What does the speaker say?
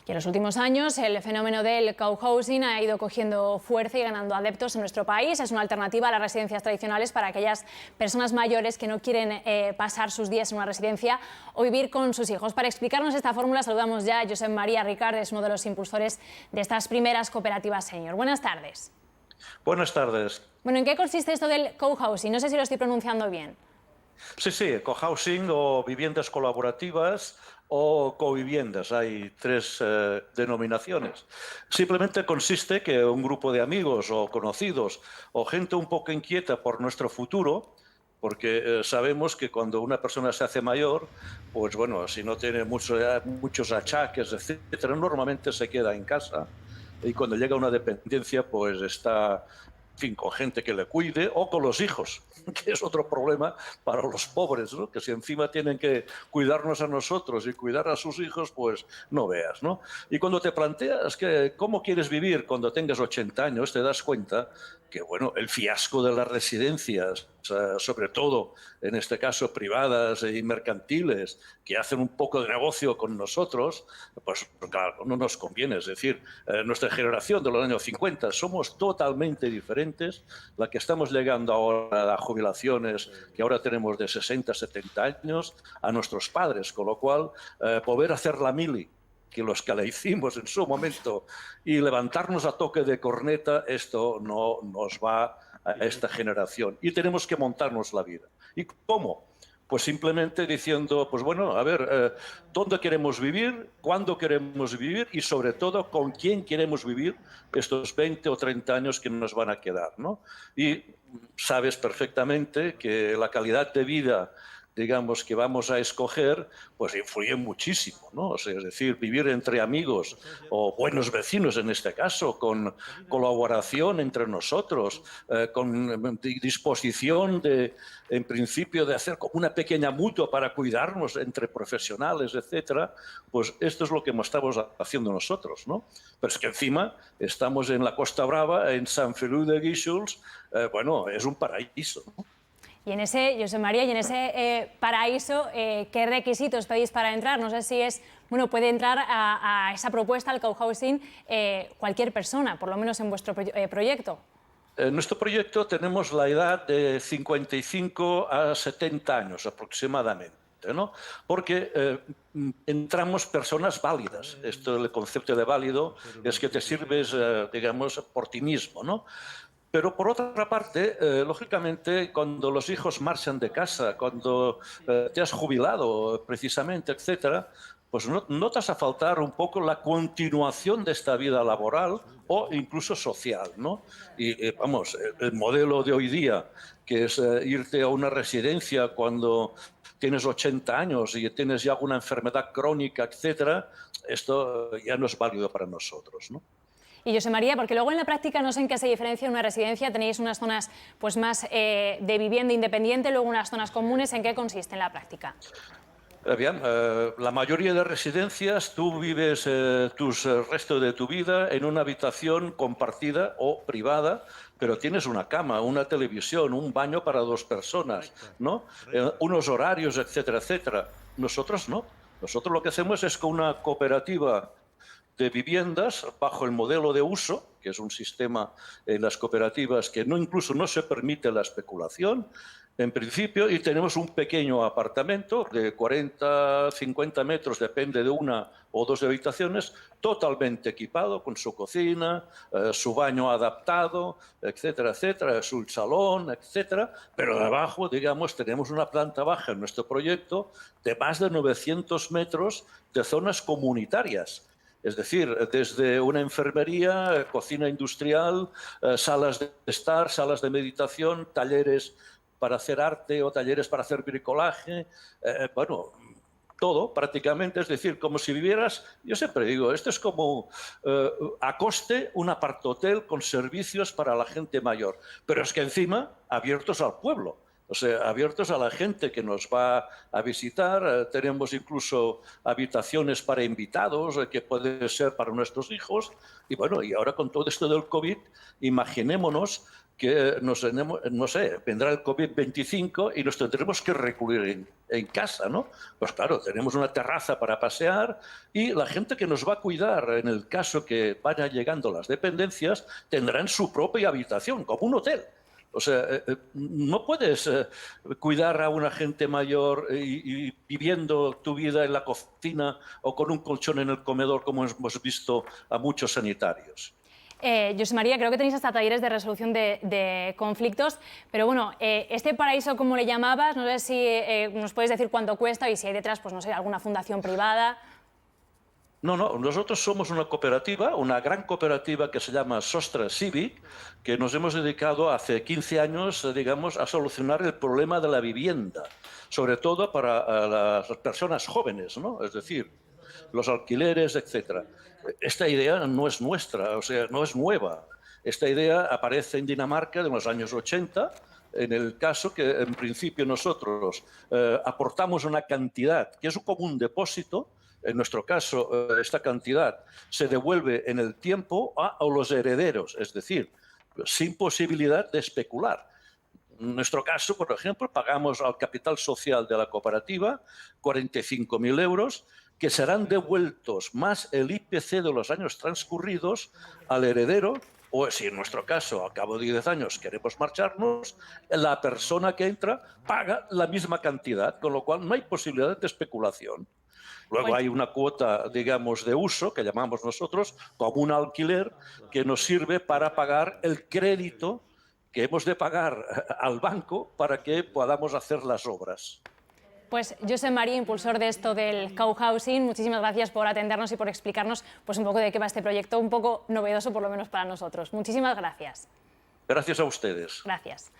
Y en los últimos años el fenómeno del cohousing ha ido cogiendo fuerza y ganando adeptos en nuestro país. Es una alternativa a las residencias tradicionales para aquellas personas mayores que no quieren pasar sus días en una residencia o vivir con sus hijos. Para explicarnos esta fórmula saludamos ya a Josep María Ricard, es uno de los impulsores de estas primeras cooperativas senior. Buenas tardes. Buenas tardes. Bueno, ¿en qué consiste esto del cohousing? No sé si lo estoy pronunciando bien. Sí, cohousing o viviendas colaborativas o coviviendas. Hay tres denominaciones. Simplemente consiste que un grupo de amigos o conocidos o gente un poco inquieta por nuestro futuro, porque sabemos que cuando una persona se hace mayor, pues bueno, si no tiene muchos achaques, etcétera, normalmente se queda en casa. Y cuando llega una dependencia, pues está, en fin, con gente que le cuide o con los hijos, que es otro problema para los pobres, ¿no? Que si encima tienen que cuidarnos a nosotros y cuidar a sus hijos, pues no veas, ¿no? Y cuando te planteas que cómo quieres vivir cuando tengas 80 años, te das cuenta que, bueno, el fiasco de las residencias, sobre todo en este caso privadas y mercantiles, que hacen un poco de negocio con nosotros, pues claro, no nos conviene. Es decir, nuestra generación de los años 50 somos totalmente diferentes. La que estamos llegando ahora a jubilaciones que ahora tenemos de 60, 70 años, a nuestros padres, con lo cual poder hacer la mili que los que la hicimos en su momento y levantarnos a toque de corneta, esto no nos va a esta generación. Y tenemos que montarnos la vida. ¿Y cómo? Pues simplemente diciendo, pues bueno, a ver, ¿dónde queremos vivir? ¿Cuándo queremos vivir? Y sobre todo, ¿con quién queremos vivir estos 20 o 30 años que nos van a quedar, ¿no? Y sabes perfectamente que la calidad de vida, digamos, que vamos a escoger, pues influye muchísimo, ¿no? O sea, es decir, vivir entre amigos o buenos vecinos en este caso, con colaboración entre nosotros, con disposición de, en principio, de hacer como una pequeña mutua para cuidarnos entre profesionales, etcétera, pues esto es lo que estamos haciendo nosotros, ¿no? Pero es que encima estamos en la Costa Brava, en Sant Feliu de Guíxols, bueno, es un paraíso, ¿no? Y en ese, Josep María, y en ese paraíso, ¿qué requisitos pedís para entrar? No sé si es, bueno, puede entrar a esa propuesta, al cohousing, cualquier persona, por lo menos en vuestro proyecto. En nuestro proyecto tenemos la edad de 55 a 70 años aproximadamente, ¿no? Porque entramos personas válidas. Esto, el concepto de válido es que te sirves, digamos, por ti mismo, ¿no? Pero por otra parte, lógicamente, cuando los hijos marchan de casa, cuando te has jubilado precisamente, etcétera, pues notas a faltar un poco la continuación de esta vida laboral o incluso social, ¿no? Y vamos, el modelo de hoy día, que es irte a una residencia cuando tienes 80 años y tienes ya alguna enfermedad crónica, etcétera, esto ya no es válido para nosotros, ¿no? Y Josep María, porque luego en la práctica no sé en qué se diferencia una residencia, tenéis unas zonas pues más de vivienda independiente, luego unas zonas comunes, ¿en qué consiste en la práctica? Bien, la mayoría de residencias tú vives resto de tu vida en una habitación compartida o privada, pero tienes una cama, una televisión, un baño para dos personas, ¿no? Unos horarios, etcétera, etcétera. Nosotros no. Nosotros lo que hacemos es con una cooperativa de viviendas bajo el modelo de uso, que es un sistema en las cooperativas que incluso no se permite la especulación, en principio, y tenemos un pequeño apartamento de 40, 50 metros, depende de una o dos habitaciones, totalmente equipado con su cocina, su baño adaptado, etcétera, etcétera, su salón, etcétera, pero debajo, digamos, tenemos una planta baja en nuestro proyecto de más de 900 metros de zonas comunitarias. Es decir, desde una enfermería, cocina industrial, salas de estar, salas de meditación, talleres para hacer arte o talleres para hacer bricolaje, bueno, todo prácticamente, es decir, como si vivieras, yo siempre digo, esto es como a coste un apartotel con servicios para la gente mayor, pero es que encima abiertos al pueblo. O sea, abiertos a la gente que nos va a visitar. Tenemos incluso habitaciones para invitados, que puede ser para nuestros hijos. Y bueno, y ahora con todo esto del COVID, imaginémonos que no sé, vendrá el COVID-25 y nos tendremos que recluir en casa, ¿no? Pues claro, tenemos una terraza para pasear y la gente que nos va a cuidar, en el caso que vayan llegando las dependencias, tendrán su propia habitación, como un hotel. O sea, no puedes cuidar a una gente mayor y viviendo tu vida en la cocina o con un colchón en el comedor, como hemos visto a muchos sanitarios. José María, creo que tenéis hasta talleres de resolución de conflictos, pero bueno, este paraíso, como le llamabas, no sé si nos puedes decir cuánto cuesta y si hay detrás, pues no sé, alguna fundación privada. No, nosotros somos una cooperativa, una gran cooperativa que se llama Sostra Civic, que nos hemos dedicado hace 15 años, digamos, a solucionar el problema de la vivienda, sobre todo para las personas jóvenes, ¿no? Es decir, los alquileres, etc. Esta idea no es nuestra, o sea, no es nueva. Esta idea aparece en Dinamarca de los años 80, en el caso que en principio nosotros aportamos una cantidad que es como un depósito. En nuestro caso, esta cantidad se devuelve en el tiempo a los herederos, es decir, sin posibilidad de especular. En nuestro caso, por ejemplo, pagamos al capital social de la cooperativa 45.000 euros que serán devueltos más el IPC de los años transcurridos al heredero, o si en nuestro caso, al cabo de 10 años, queremos marcharnos, la persona que entra paga la misma cantidad, con lo cual no hay posibilidad de especulación. Luego hay una cuota, digamos, de uso, que llamamos nosotros, como un alquiler, que nos sirve para pagar el crédito que hemos de pagar al banco para que podamos hacer las obras. Pues José María, impulsor de esto del cohousing, muchísimas gracias por atendernos y por explicarnos pues, un poco de qué va este proyecto, un poco novedoso por lo menos para nosotros. Muchísimas gracias. Gracias a ustedes. Gracias.